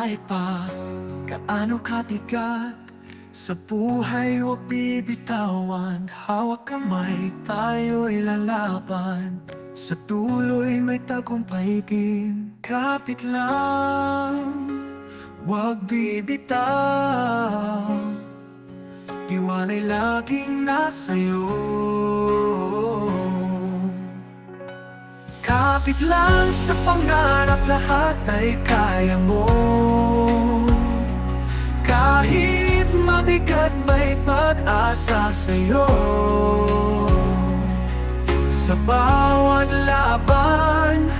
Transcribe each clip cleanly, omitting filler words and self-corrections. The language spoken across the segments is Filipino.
Kahit pa gaano kabigat sa buhay, huwag bibitawan. Hawak kamay, tayo'y lalaban. Sa tuloy may tagumpay din. Kapit lang, huwag bibitaw. Tiwala'y laging nasa'yo. Kapit lang sa pangarap, lahat ay kaya mo. Kahit mabigat, may pag-asa sa'yo. Sa bawat laban,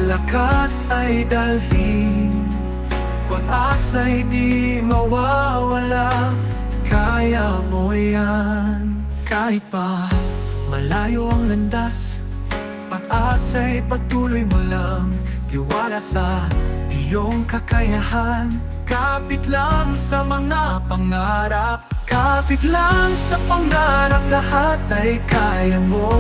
lakas ay dalhin. Pag-asa'y di mawawala, kaya mo yan. Kahit pa malayo ang landas, pag-asa'y pagtuloy mo lang. Tiwala sa iyong kakayahan. Kapit lang sa mga pangarap. Kapit lang sa pangarap, lahat ay kaya mo.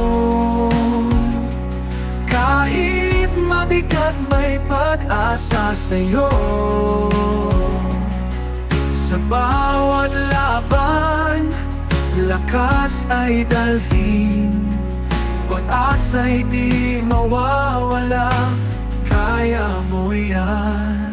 Kahit mabigat, may pag-asa sa'yo. Sa bawat laban, lakas ay dalhin. Pag-asa'y di mawawala, kaya mo yan.